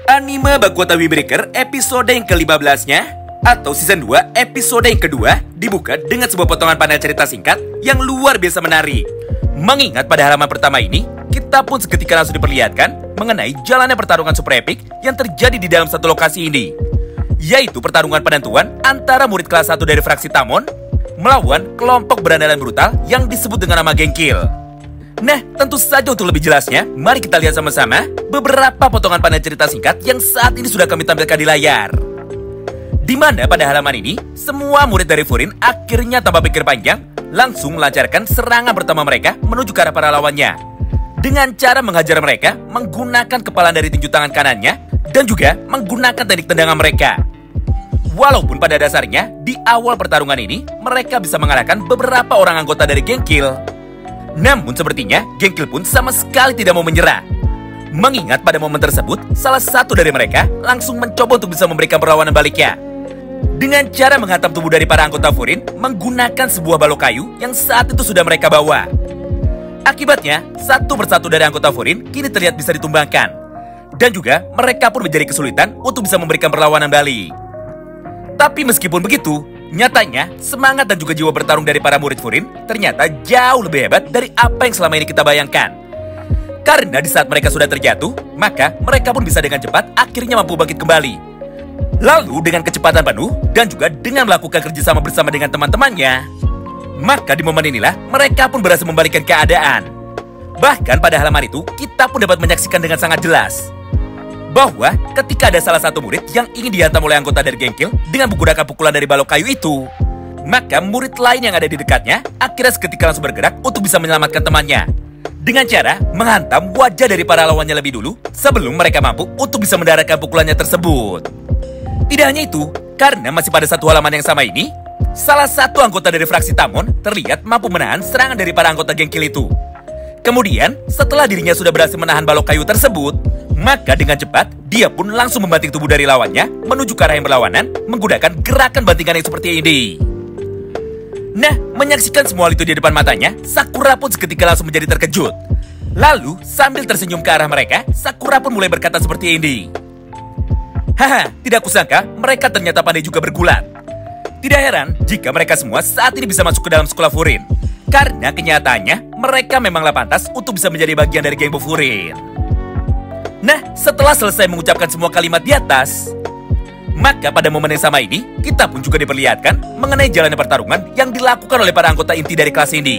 Anime Baku Watabi Breaker episode yang ke-15-nya atau season 2 episode yang kedua dibuka dengan sebuah potongan panel cerita singkat yang luar biasa menarik. Mengingat pada halaman pertama ini, kita pun seketika langsung diperlihatkan mengenai jalannya pertarungan super epic yang terjadi di dalam satu lokasi ini, yaitu pertarungan penentuan antara murid kelas 1 dari fraksi Tamon melawan kelompok berandalan brutal yang disebut dengan nama Geng Kill. Nah, tentu saja untuk lebih jelasnya, mari kita lihat sama-sama beberapa potongan panel cerita singkat yang saat ini sudah kami tampilkan di layar. Di mana pada halaman ini, semua murid dari Furin akhirnya tanpa pikir panjang, langsung melancarkan serangan pertama mereka menuju ke arah para lawannya. Dengan cara menghajar mereka menggunakan kepalan dari tinju tangan kanannya, dan juga menggunakan teknik tendangan mereka. Walaupun pada dasarnya, di awal pertarungan ini, mereka bisa mengalahkan beberapa orang anggota dari Geng Kill. Namun sepertinya Geng Kill pun sama sekali tidak mau menyerah. Mengingat pada momen tersebut, salah satu dari mereka langsung mencoba untuk bisa memberikan perlawanan baliknya. Dengan cara menghantam tubuh dari para anggota Furin menggunakan sebuah balok kayu yang saat itu sudah mereka bawa. Akibatnya, satu persatu dari anggota Furin kini terlihat bisa ditumbangkan. Dan juga mereka pun menjadi kesulitan untuk bisa memberikan perlawanan balik. Tapi meskipun begitu, nyatanya, semangat dan juga jiwa bertarung dari para murid Furin ternyata jauh lebih hebat dari apa yang selama ini kita bayangkan. Karena di saat mereka sudah terjatuh, maka mereka pun bisa dengan cepat akhirnya mampu bangkit kembali. Lalu dengan kecepatan penuh dan juga dengan melakukan kerjasama bersama dengan teman-temannya, maka di momen inilah mereka pun berhasil membalikkan keadaan. Bahkan pada halaman itu, kita pun dapat menyaksikan dengan sangat jelas bahwa ketika ada salah satu murid yang ingin dihantam oleh anggota dari Geng Kill dengan menggunakan pukulan dari balok kayu itu, maka murid lain yang ada di dekatnya akhirnya seketika langsung bergerak untuk bisa menyelamatkan temannya dengan cara menghantam wajah dari para lawannya lebih dulu sebelum mereka mampu untuk bisa mendaratkan pukulannya tersebut. Tidak hanya itu, karena masih pada satu halaman yang sama ini, salah satu anggota dari fraksi Tamon terlihat mampu menahan serangan dari para anggota Geng Kill itu. Kemudian, setelah dirinya sudah berhasil menahan balok kayu tersebut, maka dengan cepat, dia pun langsung membanting tubuh dari lawannya menuju ke arah yang berlawanan menggunakan gerakan bantingan yang seperti ini. Nah, menyaksikan semua itu di depan matanya, Sakura pun seketika langsung menjadi terkejut. Lalu, sambil tersenyum ke arah mereka, Sakura pun mulai berkata seperti ini. Haha, tidak kusangka mereka ternyata pandai juga bergulat. Tidak heran jika mereka semua saat ini bisa masuk ke dalam sekolah Furin. Karena kenyataannya, mereka memanglah pantas untuk bisa menjadi bagian dari geng Furin. Nah, setelah selesai mengucapkan semua kalimat di atas, maka pada momen yang sama ini, kita pun juga diperlihatkan mengenai jalannya pertarungan yang dilakukan oleh para anggota inti dari kelas ini.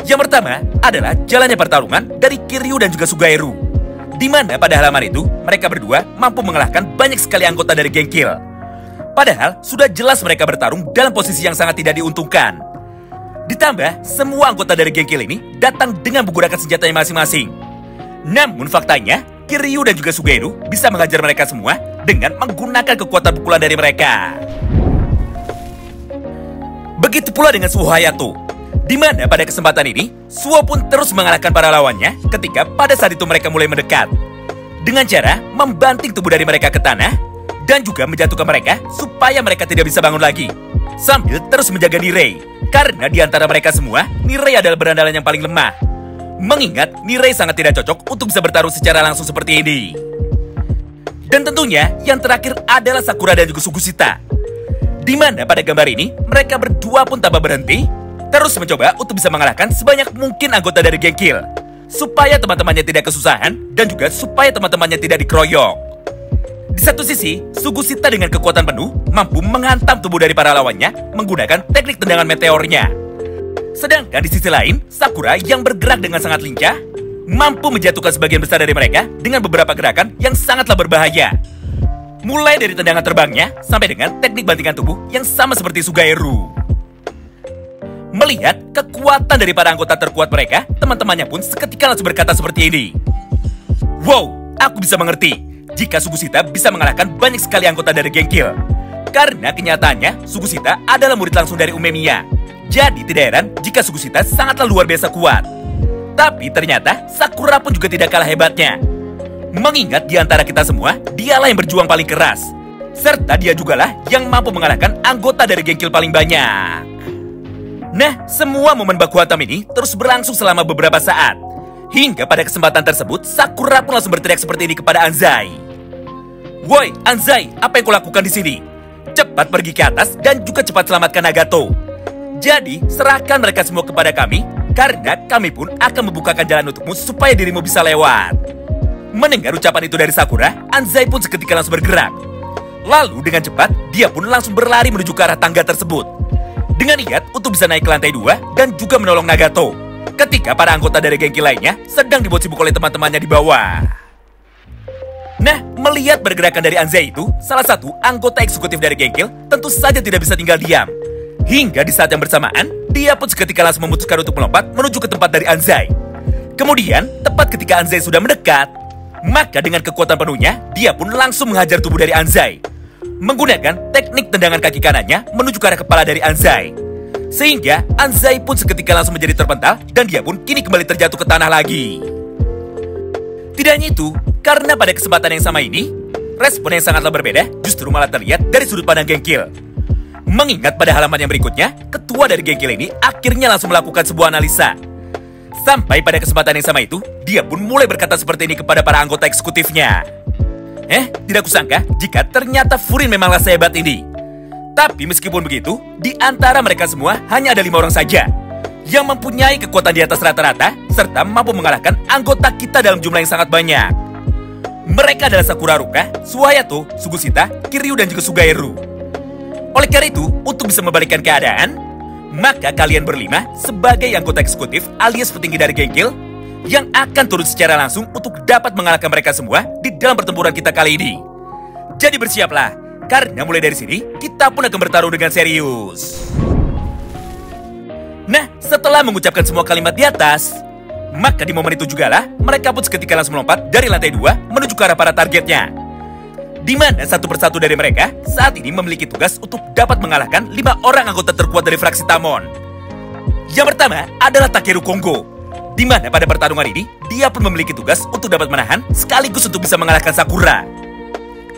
Yang pertama adalah jalannya pertarungan dari Kiryu dan juga Sugairu, di mana pada halaman itu, mereka berdua mampu mengalahkan banyak sekali anggota dari Geng Kill. Padahal, sudah jelas mereka bertarung dalam posisi yang sangat tidak diuntungkan. Ditambah, semua anggota dari Geng Kill ini datang dengan menggunakan senjatanya masing-masing. Namun faktanya, Kiryu dan juga Sugairu bisa mengajar mereka semua dengan menggunakan kekuatan pukulan dari mereka. Begitu pula dengan Suho Hayato, di mana pada kesempatan ini, Suho pun terus mengalahkan para lawannya ketika pada saat itu mereka mulai mendekat. Dengan cara membanting tubuh dari mereka ke tanah, dan juga menjatuhkan mereka supaya mereka tidak bisa bangun lagi. Sambil terus menjaga Nirei, karena di antara mereka semua, Nirei adalah berandalan yang paling lemah. Mengingat Nirei sangat tidak cocok untuk bisa bertarung secara langsung seperti ini. Dan tentunya yang terakhir adalah Sakura dan juga Sugusita, di mana pada gambar ini mereka berdua pun tanpa berhenti terus mencoba untuk bisa mengalahkan sebanyak mungkin anggota dari Geng Kill, supaya teman-temannya tidak kesusahan dan juga supaya teman-temannya tidak dikeroyok. Di satu sisi, Sugusita dengan kekuatan penuh mampu menghantam tubuh dari para lawannya menggunakan teknik tendangan meteornya. Sedangkan di sisi lain, Sakura yang bergerak dengan sangat lincah mampu menjatuhkan sebagian besar dari mereka dengan beberapa gerakan yang sangatlah berbahaya. Mulai dari tendangan terbangnya sampai dengan teknik bantingan tubuh yang sama seperti Sugairu. Melihat kekuatan dari para anggota terkuat mereka, teman-temannya pun seketika langsung berkata seperti ini. Wow, aku bisa mengerti jika Sugusita bisa mengalahkan banyak sekali anggota dari Geng Kill. Karena kenyataannya, Sugusita adalah murid langsung dari Umemiya. Jadi tidak heran jika Sugusita sangatlah luar biasa kuat. Tapi ternyata Sakura pun juga tidak kalah hebatnya. Mengingat di antara kita semua, dialah yang berjuang paling keras. Serta dia jugalah yang mampu mengalahkan anggota dari Geng Kill paling banyak. Nah, semua momen baku hantam ini terus berlangsung selama beberapa saat. Hingga pada kesempatan tersebut, Sakura pun langsung berteriak seperti ini kepada Anzai. "Woi, Anzai, apa yang kau lakukan di sini? Cepat pergi ke atas dan juga cepat selamatkan Nagato. Jadi, serahkan mereka semua kepada kami, karena kami pun akan membukakan jalan untukmu supaya dirimu bisa lewat." Mendengar ucapan itu dari Sakura, Anzai pun seketika langsung bergerak. Lalu dengan cepat, dia pun langsung berlari menuju ke arah tangga tersebut, dengan niat untuk bisa naik ke lantai 2 dan juga menolong Nagato, ketika para anggota dari gengki lainnya sedang dibuat sibuk oleh teman-temannya di bawah. Nah, melihat pergerakan dari Anzai itu, salah satu anggota eksekutif dari gengkil tentu saja tidak bisa tinggal diam. Hingga di saat yang bersamaan, dia pun seketika langsung memutuskan untuk melompat menuju ke tempat dari Anzai. Kemudian, tepat ketika Anzai sudah mendekat, maka dengan kekuatan penuhnya, dia pun langsung menghajar tubuh dari Anzai, menggunakan teknik tendangan kaki kanannya menuju ke arah kepala dari Anzai. Sehingga Anzai pun seketika langsung menjadi terpental dan dia pun kini kembali terjatuh ke tanah lagi. Tidak hanya itu, karena pada kesempatan yang sama ini, respon yang sangatlah berbeda justru malah terlihat dari sudut pandang gengkil. Mengingat pada halaman yang berikutnya, ketua dari gengkil ini akhirnya langsung melakukan sebuah analisa. Sampai pada kesempatan yang sama itu, dia pun mulai berkata seperti ini kepada para anggota eksekutifnya. Tidak kusangka jika ternyata Furin memanglah sehebat ini. Tapi meskipun begitu, di antara mereka semua hanya ada 5 orang saja yang mempunyai kekuatan di atas rata-rata serta mampu mengalahkan anggota kita dalam jumlah yang sangat banyak. Mereka adalah Sakura Haruka, Suhayato, Sugusita, Kiryu, dan juga Sugairu. Oleh karena itu, untuk bisa membalikkan keadaan, maka kalian berlima sebagai anggota eksekutif alias petinggi dari gengkil yang akan turun secara langsung untuk dapat mengalahkan mereka semua di dalam pertempuran kita kali ini. Jadi bersiaplah, karena mulai dari sini kita pun akan bertarung dengan serius. Nah, setelah mengucapkan semua kalimat di atas, maka di momen itu jugalah mereka pun seketika langsung melompat dari lantai 2 menuju ke arah para targetnya. Di mana satu persatu dari mereka saat ini memiliki tugas untuk dapat mengalahkan 5 orang anggota terkuat dari fraksi Tamon. Yang pertama adalah Takeru Konggo, di mana pada pertarungan ini dia pun memiliki tugas untuk dapat menahan sekaligus untuk bisa mengalahkan Sakura.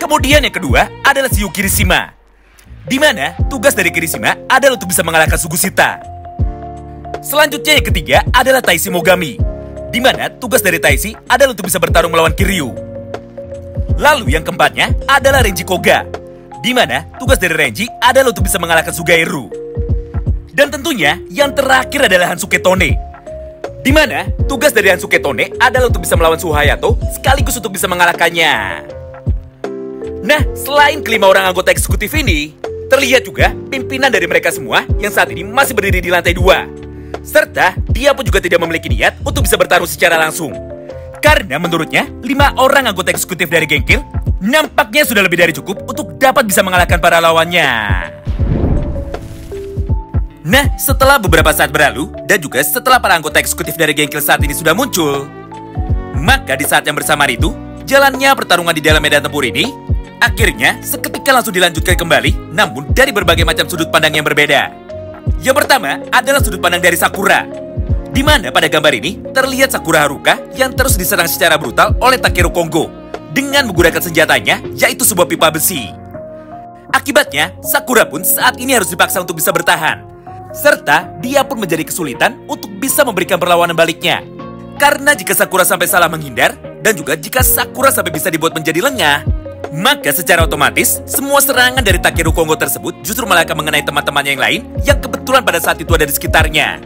Kemudian yang kedua adalah Shiyu Kirishima, di mana tugas dari Kirishima adalah untuk bisa mengalahkan Sugusita. Selanjutnya yang ketiga adalah Taishi Mogami, di mana tugas dari Taishi adalah untuk bisa bertarung melawan Kiryu. Lalu yang keempatnya adalah Renji Koga, di mana tugas dari Renji adalah untuk bisa mengalahkan Sugairu. Dan tentunya yang terakhir adalah Hansuke Tone, di mana tugas dari Hansuke Tone adalah untuk bisa melawan Suhayato sekaligus untuk bisa mengalahkannya. Nah, selain kelima orang anggota eksekutif ini, terlihat juga pimpinan dari mereka semua yang saat ini masih berdiri di lantai 2. Serta dia pun juga tidak memiliki niat untuk bisa bertarung secara langsung. Karena menurutnya, 5 orang anggota eksekutif dari gengkil nampaknya sudah lebih dari cukup untuk dapat bisa mengalahkan para lawannya. Nah, setelah beberapa saat berlalu, dan juga setelah para anggota eksekutif dari gengkil saat ini sudah muncul, maka di saat yang bersamaan itu, jalannya pertarungan di dalam medan tempur ini akhirnya seketika langsung dilanjutkan kembali, namun dari berbagai macam sudut pandang yang berbeda. Yang pertama adalah sudut pandang dari Sakura, di mana pada gambar ini terlihat Sakura Haruka yang terus diserang secara brutal oleh Takeru Konggo dengan menggunakan senjatanya, yaitu sebuah pipa besi. Akibatnya, Sakura pun saat ini harus dipaksa untuk bisa bertahan, serta dia pun menjadi kesulitan untuk bisa memberikan perlawanan baliknya. Karena jika Sakura sampai salah menghindar, dan juga jika Sakura sampai bisa dibuat menjadi lengah, maka secara otomatis semua serangan dari Takeru Konggo tersebut justru malah akan mengenai teman-temannya yang lain yang kebetulan pada saat itu ada di sekitarnya.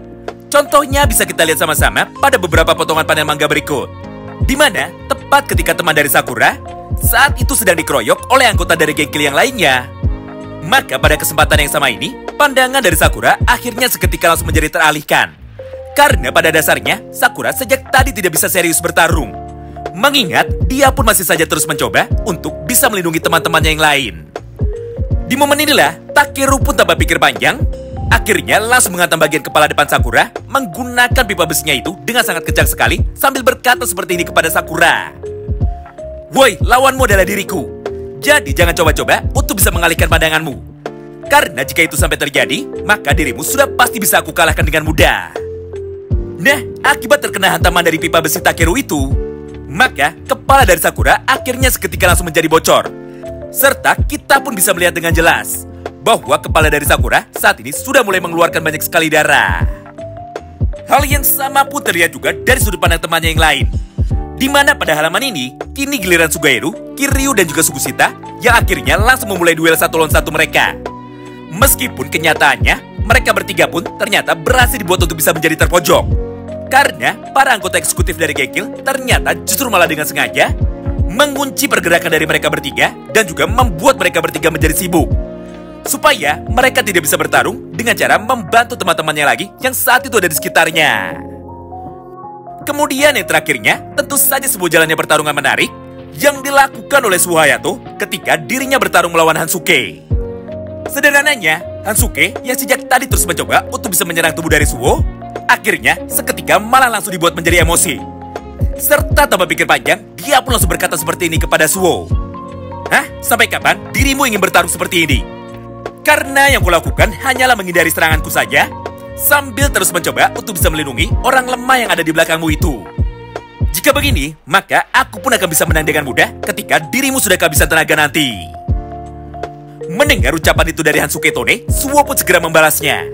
Contohnya bisa kita lihat sama-sama pada beberapa potongan panel manga berikut, di mana tepat ketika teman dari Sakura saat itu sedang dikeroyok oleh anggota dari gengkil yang lainnya. Maka pada kesempatan yang sama ini, pandangan dari Sakura akhirnya seketika langsung menjadi teralihkan. Karena pada dasarnya, Sakura sejak tadi tidak bisa serius bertarung. Mengingat, dia pun masih saja terus mencoba untuk bisa melindungi teman-temannya yang lain. Di momen inilah, Takeru pun tanpa pikir panjang, akhirnya langsung menghantam bagian kepala depan Sakura, menggunakan pipa besinya itu dengan sangat kencang sekali, sambil berkata seperti ini kepada Sakura. "Woi, lawanmu adalah diriku. Jadi jangan coba-coba untuk bisa mengalihkan pandanganmu. Karena jika itu sampai terjadi, maka dirimu sudah pasti bisa aku kalahkan dengan mudah." Nah, akibat terkena hantaman dari pipa besi Takeru itu, maka kepala dari Sakura akhirnya seketika langsung menjadi bocor. Serta kita pun bisa melihat dengan jelas bahwa kepala dari Sakura saat ini sudah mulai mengeluarkan banyak sekali darah. Hal yang sama pun terlihat juga dari sudut pandang temannya yang lain, Di mana pada halaman ini, kini giliran Sugairu, Kiryu dan juga Sugusita yang akhirnya langsung memulai duel 1 lawan 1 mereka. Meskipun kenyataannya, mereka bertiga pun ternyata berhasil dibuat untuk bisa menjadi terpojok. Karena para anggota eksekutif dari Gengkil ternyata justru malah dengan sengaja mengunci pergerakan dari mereka bertiga dan juga membuat mereka bertiga menjadi sibuk. Supaya mereka tidak bisa bertarung dengan cara membantu teman-temannya lagi yang saat itu ada di sekitarnya. Kemudian yang terakhirnya, tentu saja sebuah jalannya pertarungan menarik yang dilakukan oleh Suho Hayato ketika dirinya bertarung melawan Hansuke. Sederhananya, Hansuke yang sejak tadi terus mencoba untuk bisa menyerang tubuh dari Suho, akhirnya seketika malah langsung dibuat menjadi emosi. Serta tanpa pikir panjang, dia pun langsung berkata seperti ini kepada Suho. "Hah? Sampai kapan dirimu ingin bertarung seperti ini? Karena yang kulakukan hanyalah menghindari seranganku saja, sambil terus mencoba untuk bisa melindungi orang lemah yang ada di belakangmu itu. Jika begini, maka aku pun akan bisa menang dengan mudah ketika dirimu sudah kehabisan tenaga nanti." Mendengar ucapan itu dari Hansuke Tone, Suho pun segera membalasnya.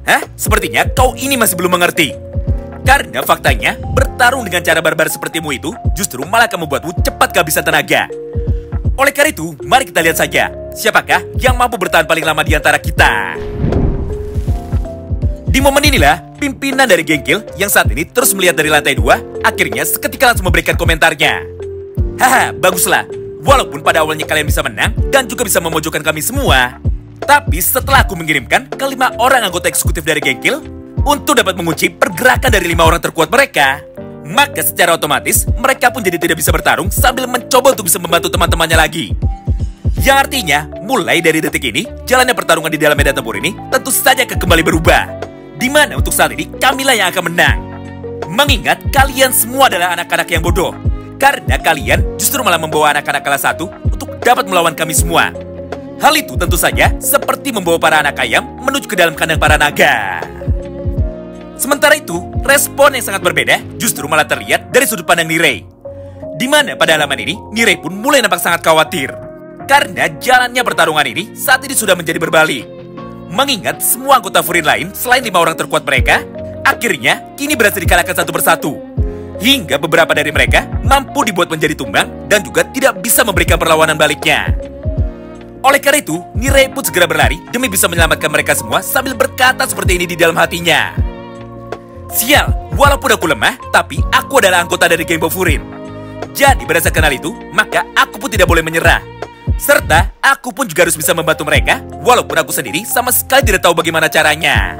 "Hah? Sepertinya kau ini masih belum mengerti. Karena faktanya, bertarung dengan cara barbar sepertimu itu justru malah akan membuatmu cepat kehabisan tenaga. Oleh karena itu, mari kita lihat saja, siapakah yang mampu bertahan paling lama di antara kita." Di momen inilah, pimpinan dari Gengkil yang saat ini terus melihat dari lantai 2, akhirnya seketika langsung memberikan komentarnya. "Haha, baguslah. Walaupun pada awalnya kalian bisa menang dan juga bisa memojokkan kami semua, tapi setelah aku mengirimkan ke 5 orang anggota eksekutif dari Gengkil untuk dapat mengunci pergerakan dari 5 orang terkuat mereka, maka secara otomatis mereka pun jadi tidak bisa bertarung sambil mencoba untuk bisa membantu teman-temannya lagi. Yang artinya, mulai dari detik ini, jalannya pertarungan di dalam medan tempur ini tentu saja akan kembali berubah. Di mana untuk saat ini kamilah yang akan menang. Mengingat kalian semua adalah anak-anak yang bodoh, karena kalian justru malah membawa anak-anak kelas 1 untuk dapat melawan kami semua. Hal itu tentu saja seperti membawa para anak ayam menuju ke dalam kandang para naga." Sementara itu, respon yang sangat berbeda justru malah terlihat dari sudut pandang Nirei. Di mana pada halaman ini, Nirei pun mulai nampak sangat khawatir. Karena jalannya pertarungan ini saat ini sudah menjadi berbalik. Mengingat semua anggota Furin lain selain 5 orang terkuat mereka, akhirnya kini berhasil dikalahkan satu persatu. Hingga beberapa dari mereka mampu dibuat menjadi tumbang dan juga tidak bisa memberikan perlawanan baliknya. Oleh karena itu, Nirei pun segera berlari demi bisa menyelamatkan mereka semua sambil berkata seperti ini di dalam hatinya. "Sial, walaupun aku lemah, tapi aku adalah anggota dari Genbo Furin. Jadi berdasarkan hal itu, maka aku pun tidak boleh menyerah. Serta aku pun juga harus bisa membantu mereka, walaupun aku sendiri sama sekali tidak tahu bagaimana caranya."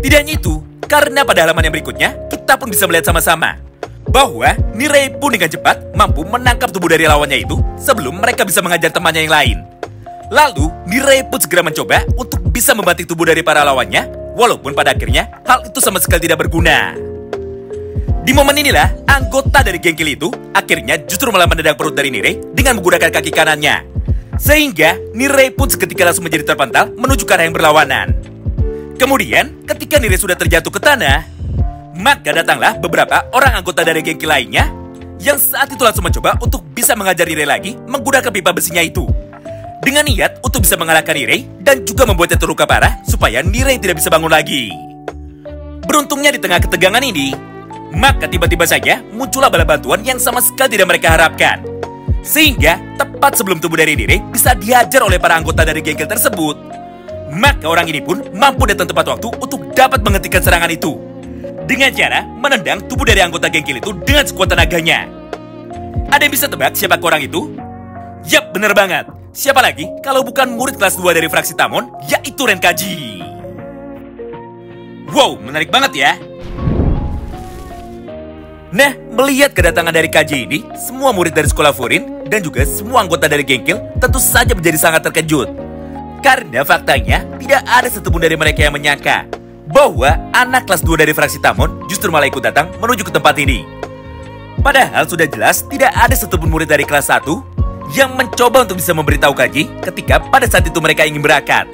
Tidak hanya itu, karena pada halaman yang berikutnya, kita pun bisa melihat sama-sama bahwa Nirei pun dengan cepat mampu menangkap tubuh dari lawannya itu sebelum mereka bisa mengajar temannya yang lain. Lalu, Nirei pun segera mencoba untuk bisa membanting tubuh dari para lawannya, walaupun pada akhirnya hal itu sama sekali tidak berguna. Di momen inilah, anggota dari Gengkil itu akhirnya justru malah menendang perut dari Nirei dengan menggunakan kaki kanannya. Sehingga Nirei pun seketika langsung menjadi terpental menuju ke arah yang berlawanan. Kemudian, ketika Nirei sudah terjatuh ke tanah, maka datanglah beberapa orang anggota dari Gengkil lainnya yang saat itu langsung mencoba untuk bisa mengajar Nirei lagi menggunakan pipa besinya itu. Dengan niat untuk bisa mengalahkan Nirei dan juga membuatnya terluka parah supaya Nirei tidak bisa bangun lagi. Beruntungnya di tengah ketegangan ini, maka tiba-tiba saja muncullah bala bantuan yang sama sekali tidak mereka harapkan. Sehingga tepat sebelum tubuh dari Nirei bisa dihajar oleh para anggota dari Gengkil tersebut, maka orang ini pun mampu datang tepat waktu untuk dapat menghentikan serangan itu dengan cara menendang tubuh dari anggota Gengkil itu dengan sekuat tenaganya. Ada yang bisa tebak siapa orang itu? Yap, bener banget. Siapa lagi kalau bukan murid kelas 2 dari fraksi Tamon, yaitu Renkaji. Wow, menarik banget ya. Nah, melihat kedatangan dari Kaji ini, semua murid dari sekolah Furin dan juga semua anggota dari Gengkil tentu saja menjadi sangat terkejut. Karena faktanya, tidak ada satupun dari mereka yang menyangka bahwa anak kelas 2 dari fraksi Tamon justru malah ikut datang menuju ke tempat ini. Padahal sudah jelas tidak ada satupun murid dari kelas 1 yang mencoba untuk bisa memberitahu Kaji ketika pada saat itu mereka ingin berangkat.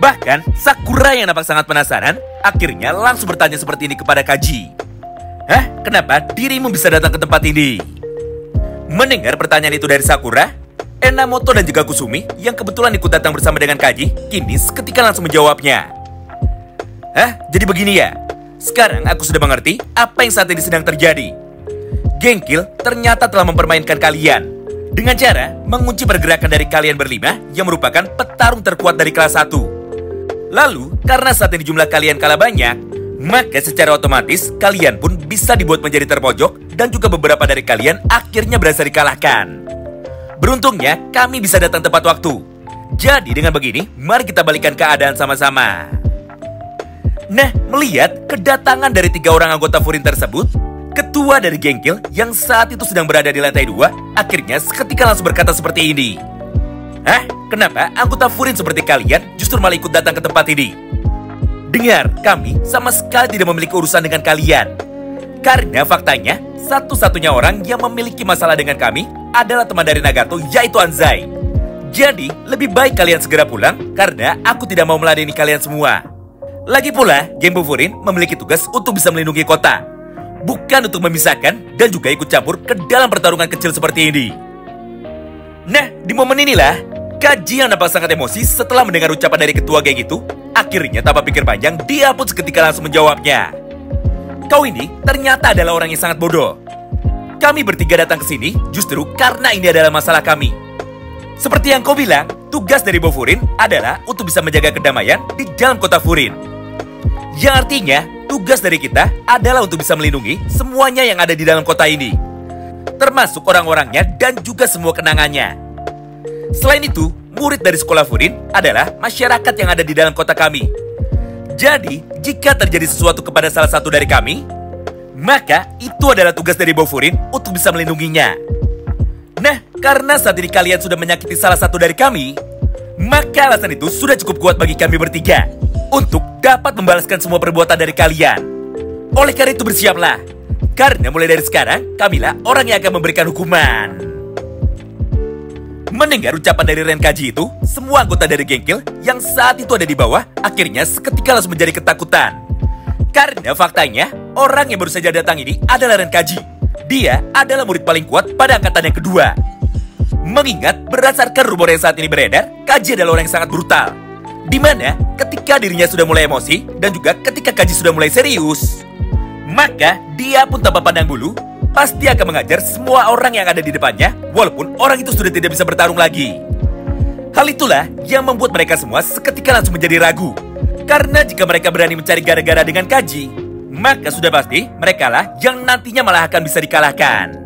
Bahkan, Sakura yang nampak sangat penasaran, akhirnya langsung bertanya seperti ini kepada Kaji. "Hah? Kenapa dirimu bisa datang ke tempat ini?" Mendengar pertanyaan itu dari Sakura, Enamoto dan juga Kusumi yang kebetulan ikut datang bersama dengan Kaji, kini seketika langsung menjawabnya. "Hah? Jadi begini ya? Sekarang aku sudah mengerti apa yang saat ini sedang terjadi. Gengkil ternyata telah mempermainkan kalian dengan cara mengunci pergerakan dari kalian berlima yang merupakan petarung terkuat dari kelas 1. Lalu, karena saat ini jumlah kalian kalah banyak, maka secara otomatis kalian pun bisa dibuat menjadi terpojok dan juga beberapa dari kalian akhirnya berhasil dikalahkan. Beruntungnya, kami bisa datang tepat waktu. Jadi dengan begini, mari kita balikan keadaan sama-sama. Nah, melihat kedatangan dari 3 orang anggota Furin tersebut, ketua dari Gengkil yang saat itu sedang berada di lantai 2 akhirnya seketika langsung berkata seperti ini. Hah? Kenapa anggota Furin seperti kalian justru malah ikut datang ke tempat ini? Dengar, kami sama sekali tidak memiliki urusan dengan kalian. Karena faktanya, satu-satunya orang yang memiliki masalah dengan kami adalah teman dari Nagato, yaitu Anzai. Jadi, lebih baik kalian segera pulang karena aku tidak mau meladeni kalian semua. Lagi pula, Genpo Furin memiliki tugas untuk bisa melindungi kota, bukan untuk memisahkan dan juga ikut campur ke dalam pertarungan kecil seperti ini. Nah, di momen inilah, Kaji yang nampak sangat emosi setelah mendengar ucapan dari ketua geng itu, akhirnya tanpa pikir panjang, dia pun seketika langsung menjawabnya. Kau ini ternyata adalah orang yang sangat bodoh. Kami bertiga datang ke sini justru karena ini adalah masalah kami. Seperti yang kau bilang, tugas dari Bo Furin adalah untuk bisa menjaga kedamaian di dalam kota Furin. Yang artinya, tugas dari kita adalah untuk bisa melindungi semuanya yang ada di dalam kota ini, termasuk orang-orangnya dan juga semua kenangannya. Selain itu, murid dari sekolah Furin adalah masyarakat yang ada di dalam kota kami. Jadi, jika terjadi sesuatu kepada salah satu dari kami, maka itu adalah tugas dari Bo Furin untuk bisa melindunginya. Nah, karena saat ini kalian sudah menyakiti salah satu dari kami, maka alasan itu sudah cukup kuat bagi kami bertiga untuk dapat membalaskan semua perbuatan dari kalian. Oleh karena itu bersiaplah, karena mulai dari sekarang, kamilah orang yang akan memberikan hukuman. Mendengar ucapan dari Renkaji itu, semua anggota dari Gengkil yang saat itu ada di bawah akhirnya seketika langsung menjadi ketakutan. Karena faktanya, orang yang baru saja datang ini adalah Renkaji. Dia adalah murid paling kuat pada angkatan yang kedua. Mengingat berdasarkan rumor yang saat ini beredar, Kaji adalah orang yang sangat brutal. Dimana ketika dirinya sudah mulai emosi dan juga ketika Kaji sudah mulai serius, maka dia pun tanpa pandang bulu pasti akan mengajar semua orang yang ada di depannya, walaupun orang itu sudah tidak bisa bertarung lagi. Hal itulah yang membuat mereka semua seketika langsung menjadi ragu. Karena jika mereka berani mencari gara-gara dengan Kaji, maka sudah pasti mereka lah yang nantinya malah akan bisa dikalahkan.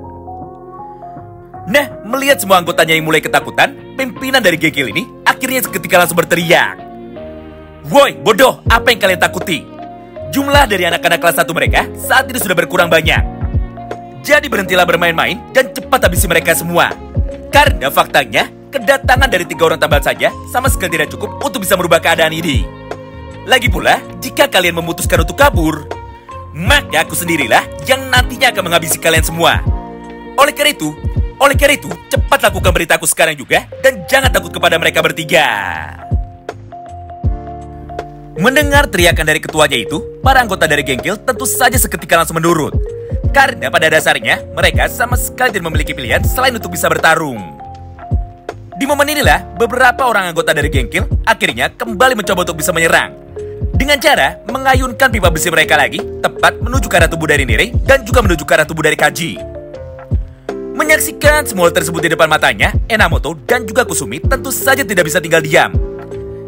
Nah, melihat semua anggotanya yang mulai ketakutan, pimpinan dari Gengkil ini akhirnya seketika langsung berteriak. Woi, bodoh, apa yang kalian takuti? Jumlah dari anak-anak kelas 1 mereka saat ini sudah berkurang banyak. Jadi berhentilah bermain-main dan cepat habisi mereka semua. Karena faktanya, kedatangan dari 3 orang tambahan saja sama sekali tidak cukup untuk bisa merubah keadaan ini. Lagi pula, jika kalian memutuskan untuk kabur, maka aku sendirilah yang nantinya akan menghabisi kalian semua. Oleh karena itu, cepat lakukan beritaku sekarang juga dan jangan takut kepada mereka bertiga. Mendengar teriakan dari ketuanya itu, para anggota dari Gengkil tentu saja seketika langsung menurut. Karena pada dasarnya, mereka sama sekali tidak memiliki pilihan selain untuk bisa bertarung. Di momen inilah, beberapa orang anggota dari Gengkil akhirnya kembali mencoba untuk bisa menyerang. Dengan cara mengayunkan pipa besi mereka lagi, tepat menuju ke arah tubuh dari Nire dan juga menuju ke arah tubuh dari Kaji. Menyaksikan semua hal tersebut di depan matanya, Enamoto dan juga Kusumi tentu saja tidak bisa tinggal diam.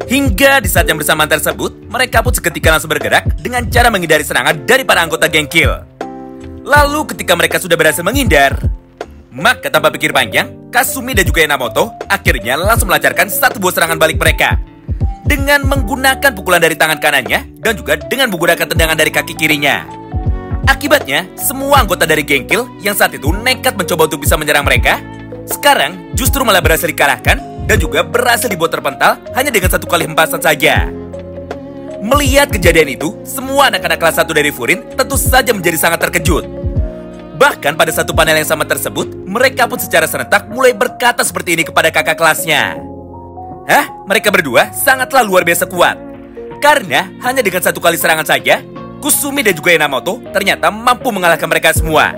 Hingga di saat yang bersamaan tersebut, mereka pun seketika langsung bergerak dengan cara menghindari serangan dari para anggota Gengkil. Lalu ketika mereka sudah berhasil menghindar, maka tanpa pikir panjang, Kasumi dan juga Enamoto akhirnya langsung melancarkan satu buah serangan balik mereka. Dengan menggunakan pukulan dari tangan kanannya dan juga dengan menggunakan tendangan dari kaki kirinya. Akibatnya, semua anggota dari Gengkil yang saat itu nekat mencoba untuk bisa menyerang mereka, sekarang justru malah berhasil dikalahkan dan juga berhasil dibuat terpental hanya dengan 1 kali hempasan saja. Melihat kejadian itu, semua anak-anak kelas 1 dari Furin tentu saja menjadi sangat terkejut. Bahkan pada satu panel yang sama tersebut, mereka pun secara serentak mulai berkata seperti ini kepada kakak kelasnya. Hah? Mereka berdua sangatlah luar biasa kuat. Karena hanya dengan 1 kali serangan saja, Kusumi dan juga Enamoto ternyata mampu mengalahkan mereka semua.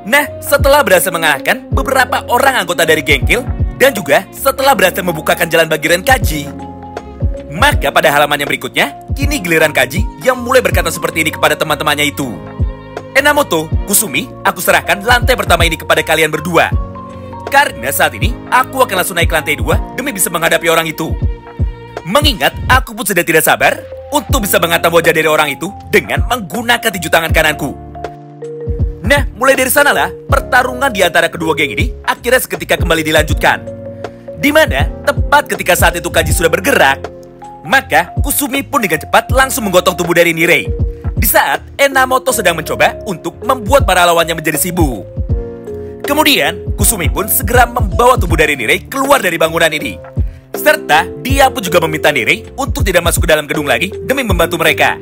Nah, setelah berhasil mengalahkan beberapa orang anggota dari Gengkil, dan juga setelah berhasil membukakan jalan bagi Renkaji, maka pada halaman yang berikutnya, kini giliran Kaji yang mulai berkata seperti ini kepada teman-temannya itu. Enamoto, Kusumi, aku serahkan lantai pertama ini kepada kalian berdua. Karena saat ini, aku akan langsung naik ke lantai 2 demi bisa menghadapi orang itu. Mengingat aku pun sudah tidak sabar untuk bisa menghantam wajah dari orang itu dengan menggunakan tinju tangan kananku. Nah, mulai dari sanalah pertarungan di antara kedua geng ini akhirnya seketika kembali dilanjutkan. Di mana tepat ketika saat itu Kaji sudah bergerak, maka Kusumi pun dengan cepat langsung menggotong tubuh dari Nirei. Di saat Enamoto sedang mencoba untuk membuat para lawannya menjadi sibuk. Kemudian, Kusumi pun segera membawa tubuh dari Nirei keluar dari bangunan ini. Serta dia pun juga meminta Nirei untuk tidak masuk ke dalam gedung lagi demi membantu mereka.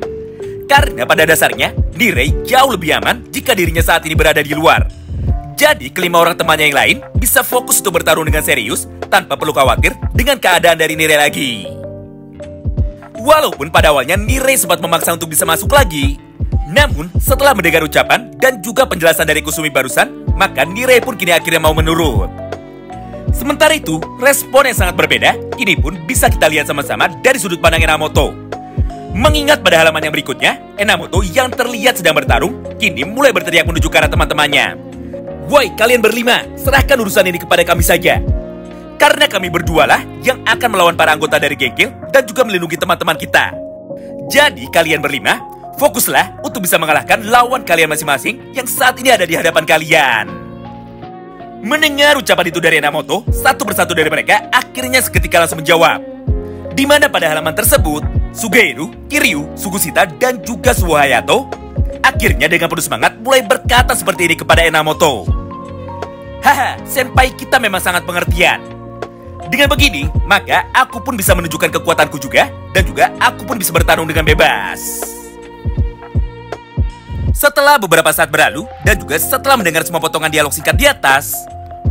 Karena pada dasarnya, Nirei jauh lebih aman jika dirinya saat ini berada di luar. Jadi, kelima orang temannya yang lain bisa fokus untuk bertarung dengan serius tanpa perlu khawatir dengan keadaan dari Nirei lagi. Walaupun pada awalnya Nirei sempat memaksa untuk bisa masuk lagi, namun setelah mendengar ucapan dan juga penjelasan dari Kusumi barusan, maka Nirei pun kini akhirnya mau menurut. Sementara itu, respon yang sangat berbeda ini pun bisa kita lihat sama-sama dari sudut pandang Enamoto. Mengingat pada halaman yang berikutnya, Enamoto yang terlihat sedang bertarung kini mulai berteriak menuju ke arah teman-temannya. "Woi, kalian berlima, serahkan urusan ini kepada kami saja. Karena kami berdualah yang akan melawan para anggota dari geng Kill dan juga melindungi teman-teman kita. Jadi kalian berlima, fokuslah untuk bisa mengalahkan lawan kalian masing-masing yang saat ini ada di hadapan kalian." Mendengar ucapan itu dari Enamoto, satu persatu dari mereka akhirnya seketika langsung menjawab. Di mana pada halaman tersebut, Sugeiru, Kiryu, Sugusita, dan juga Suo Hayato akhirnya dengan penuh semangat mulai berkata seperti ini kepada Enamoto. "Haha, senpai kita memang sangat pengertian. Dengan begini, maka aku pun bisa menunjukkan kekuatanku juga, dan juga aku pun bisa bertarung dengan bebas." Setelah beberapa saat berlalu, dan juga setelah mendengar semua potongan dialog singkat di atas,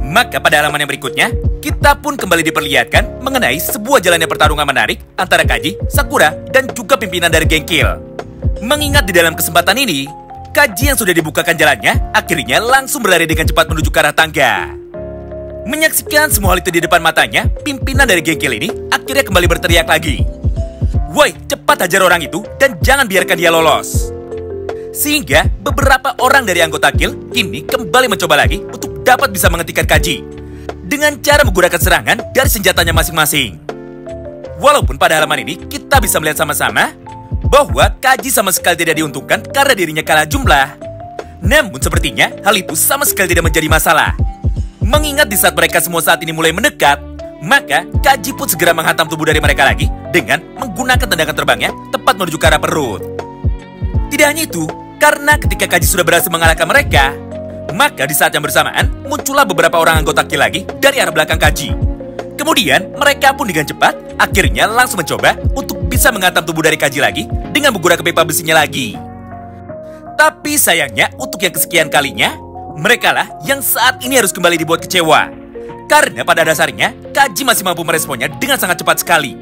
maka pada halaman yang berikutnya, kita pun kembali diperlihatkan mengenai sebuah jalannya pertarungan menarik antara Kaji, Sakura, dan juga pimpinan dari geng Kill. Mengingat di dalam kesempatan ini, Kaji yang sudah dibukakan jalannya, akhirnya langsung berlari dengan cepat menuju ke arah tangga. Menyaksikan semua hal itu di depan matanya, pimpinan dari geng Kill ini akhirnya kembali berteriak lagi. "Woi, cepat hajar orang itu dan jangan biarkan dia lolos." Sehingga beberapa orang dari anggota Kill kini kembali mencoba lagi untuk dapat bisa menghentikan Kaji dengan cara menggunakan serangan dari senjatanya masing-masing. Walaupun pada halaman ini kita bisa melihat sama-sama bahwa Kaji sama sekali tidak diuntungkan karena dirinya kalah jumlah, namun sepertinya hal itu sama sekali tidak menjadi masalah. Mengingat di saat mereka semua saat ini mulai mendekat, maka Kaji pun segera menghantam tubuh dari mereka lagi dengan menggunakan tendangan terbangnya tepat menuju ke arah perut. Tidak hanya itu, karena ketika Kaji sudah berhasil mengalahkan mereka, maka di saat yang bersamaan muncullah beberapa orang anggota Kill lagi dari arah belakang Kaji. Kemudian mereka pun dengan cepat akhirnya langsung mencoba untuk bisa menghantam tubuh dari Kaji lagi dengan menggunakan pipa besinya lagi. Tapi sayangnya untuk yang kesekian kalinya, mereka lah yang saat ini harus kembali dibuat kecewa. Karena pada dasarnya, Kaji masih mampu meresponnya dengan sangat cepat sekali.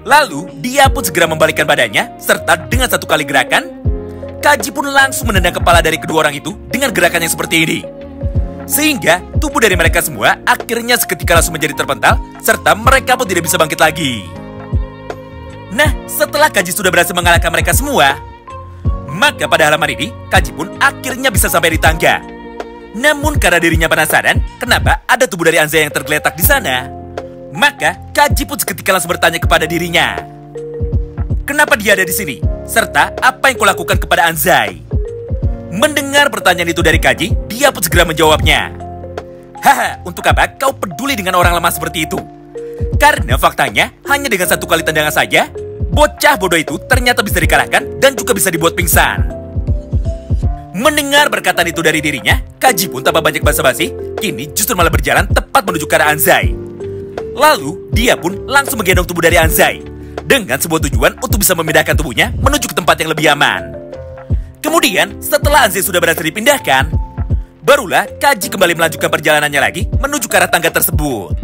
Lalu, dia pun segera membalikkan badannya, serta dengan satu kali gerakan, Kaji pun langsung menendang kepala dari kedua orang itu dengan gerakan yang seperti ini. Sehingga, tubuh dari mereka semua akhirnya seketika langsung menjadi terpental, serta mereka pun tidak bisa bangkit lagi. Nah, setelah Kaji sudah berhasil mengalahkan mereka semua, maka pada halaman ini, Kaji pun akhirnya bisa sampai di tangga. Namun karena dirinya penasaran kenapa ada tubuh dari Anzai yang tergeletak di sana, maka Kaji pun seketika langsung bertanya kepada dirinya, kenapa dia ada di sini? Serta apa yang kau lakukan kepada Anzai? Mendengar pertanyaan itu dari Kaji, dia pun segera menjawabnya. "Haha, untuk apa kau peduli dengan orang lemah seperti itu? Karena faktanya hanya dengan satu kali tendangan saja, bocah bodoh itu ternyata bisa dikalahkan dan juga bisa dibuat pingsan." Mendengar perkataan itu dari dirinya, Kaji pun tanpa banyak basa-basi, kini justru malah berjalan tepat menuju ke arah Anzai. Lalu, dia pun langsung menggendong tubuh dari Anzai, dengan sebuah tujuan untuk bisa memindahkan tubuhnya menuju ke tempat yang lebih aman. Kemudian, setelah Anzai sudah berhasil dipindahkan, barulah Kaji kembali melanjutkan perjalanannya lagi menuju ke arah tangga tersebut.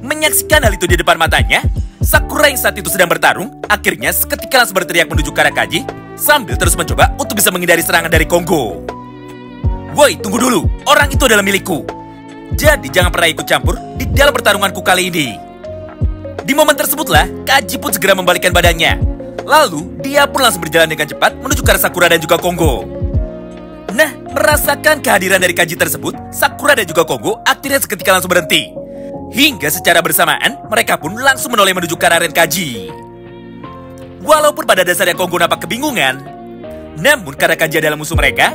Menyaksikan hal itu di depan matanya, Sakura yang saat itu sedang bertarung, akhirnya seketika langsung berteriak menuju ke arah Kaji, sambil terus mencoba untuk bisa menghindari serangan dari Konggo. "Woi, tunggu dulu, orang itu adalah milikku. Jadi jangan pernah ikut campur di dalam pertarunganku kali ini." Di momen tersebutlah, Kaji pun segera membalikkan badannya. Lalu, dia pun langsung berjalan dengan cepat menuju ke arah Sakura dan juga Konggo. Merasakan kehadiran dari Kaji tersebut, Sakura dan juga Konggo akhirnya seketika langsung berhenti. Hingga secara bersamaan, mereka pun langsung menoleh menuju ke arah Kaji. Walaupun pada dasarnya Konggo nampak kebingungan, namun karena Kaji adalah musuh mereka,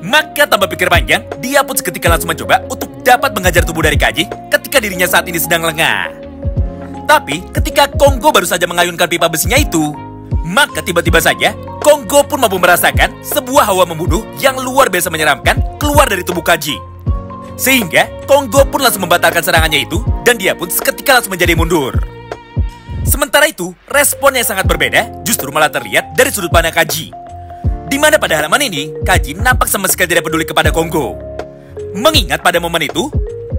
maka tanpa pikir panjang, dia pun seketika langsung mencoba untuk dapat mengajar tubuh dari Kaji ketika dirinya saat ini sedang lengah. Tapi ketika Konggo baru saja mengayunkan pipa besinya itu, maka tiba-tiba saja Konggo pun mampu merasakan sebuah hawa membunuh yang luar biasa menyeramkan keluar dari tubuh Kaji. Sehingga Konggo pun langsung membatalkan serangannya itu dan dia pun seketika langsung menjadi mundur. Sementara itu, respon yang sangat berbeda justru malah terlihat dari sudut pandang Kaji. Di mana pada halaman ini, Kaji nampak sama sekali tidak peduli kepada Konggo. Mengingat pada momen itu,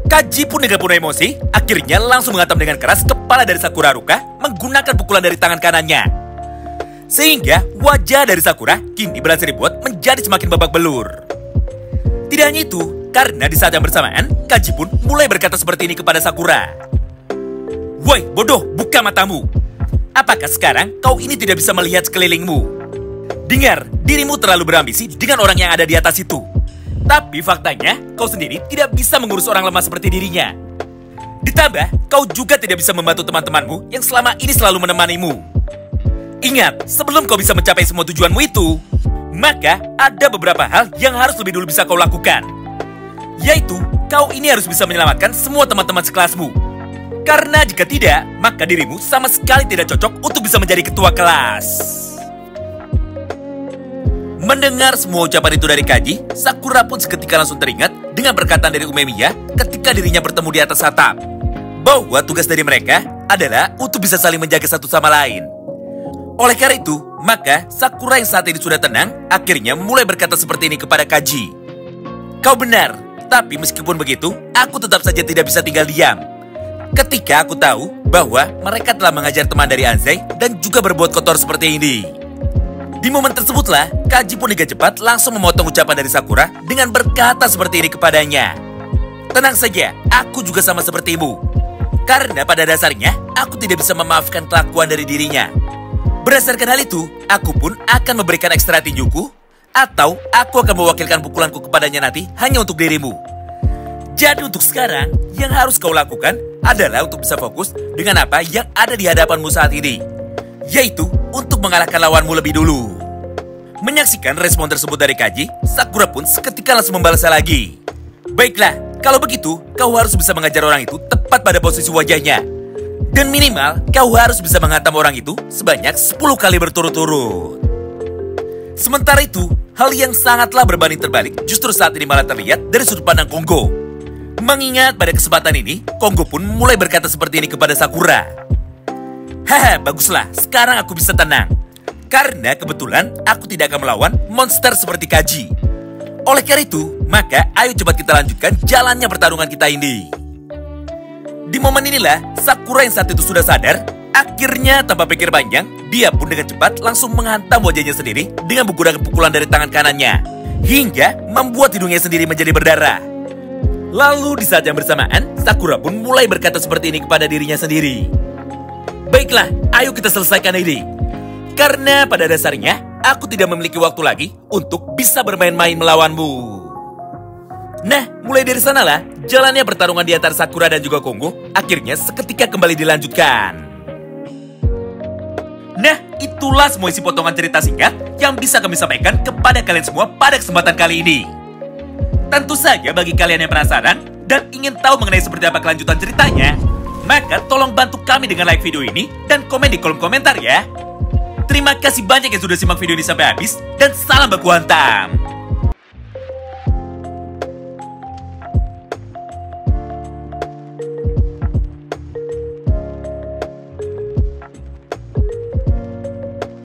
Kaji pun dengan penuh emosi, akhirnya langsung menghantam dengan keras kepala dari Sakura Haruka menggunakan pukulan dari tangan kanannya. Sehingga wajah dari Sakura kini berhasil dibuat menjadi semakin babak belur. Tidak hanya itu, karena di saat yang bersamaan, Kaji pun mulai berkata seperti ini kepada Sakura. "Woi, bodoh, buka matamu. Apakah sekarang kau ini tidak bisa melihat sekelilingmu? Dengar, dirimu terlalu berambisi dengan orang yang ada di atas itu. Tapi faktanya, kau sendiri tidak bisa mengurus orang lemah seperti dirinya. Ditambah, kau juga tidak bisa membantu teman-temanmu yang selama ini selalu menemanimu. Ingat, sebelum kau bisa mencapai semua tujuanmu itu, maka ada beberapa hal yang harus lebih dulu bisa kau lakukan. Yaitu, kau ini harus bisa menyelamatkan semua teman-teman sekelasmu. Karena jika tidak, maka dirimu sama sekali tidak cocok untuk bisa menjadi ketua kelas." Mendengar semua ucapan itu dari Kaji, Sakura pun seketika langsung teringat dengan perkataan dari Umemiya ketika dirinya bertemu di atas atap. Bahwa tugas dari mereka adalah untuk bisa saling menjaga satu sama lain. Oleh karena itu, maka Sakura yang saat ini sudah tenang, akhirnya mulai berkata seperti ini kepada Kaji. "Kau benar, tapi meskipun begitu, aku tetap saja tidak bisa tinggal diam. Ketika aku tahu bahwa mereka telah mengajar teman dari Anzai dan juga berbuat kotor seperti ini." Di momen tersebutlah, Kaji pun dengan cepat langsung memotong ucapan dari Sakura dengan berkata seperti ini kepadanya. "Tenang saja, aku juga sama sepertimu. Karena pada dasarnya, aku tidak bisa memaafkan kelakuan dari dirinya. Berdasarkan hal itu, aku pun akan memberikan ekstra tinjuku, atau aku akan mewakilkan pukulanku kepadanya nanti hanya untuk dirimu. Jadi untuk sekarang, yang harus kau lakukan adalah untuk bisa fokus dengan apa yang ada di hadapanmu saat ini. Yaitu untuk mengalahkan lawanmu lebih dulu." Menyaksikan respon tersebut dari Kaji, Sakura pun seketika langsung membalasnya lagi. "Baiklah, kalau begitu, kau harus bisa mengajar orang itu tepat pada posisi wajahnya. Dan minimal, kau harus bisa menghantam orang itu sebanyak 10 kali berturut-turut." Sementara itu, hal yang sangatlah berbanding terbalik justru saat ini malah terlihat dari sudut pandang Konggo. Mengingat pada kesempatan ini, Konggo pun mulai berkata seperti ini kepada Sakura. "Haha, baguslah, sekarang aku bisa tenang. Karena kebetulan aku tidak akan melawan monster seperti Kaji. Oleh karena itu, maka ayo cepat kita lanjutkan jalannya pertarungan kita ini." Di momen inilah, Sakura yang saat itu sudah sadar, akhirnya tanpa pikir panjang, dia pun dengan cepat langsung menghantam wajahnya sendiri dengan menggunakan pukulan dari tangan kanannya, hingga membuat hidungnya sendiri menjadi berdarah. Lalu di saat yang bersamaan, Sakura pun mulai berkata seperti ini kepada dirinya sendiri. "Baiklah, ayo kita selesaikan ini. Karena pada dasarnya, aku tidak memiliki waktu lagi untuk bisa bermain-main melawanmu." Nah, mulai dari sanalah, jalannya pertarungan di antara Sakura dan juga Konggo akhirnya seketika kembali dilanjutkan. Nah, itulah semua isi potongan cerita singkat yang bisa kami sampaikan kepada kalian semua pada kesempatan kali ini. Tentu saja bagi kalian yang penasaran dan ingin tahu mengenai seperti apa kelanjutan ceritanya, maka tolong bantu kami dengan like video ini dan komen di kolom komentar ya. Terima kasih banyak yang sudah simak video ini sampai habis dan salam baku hantam.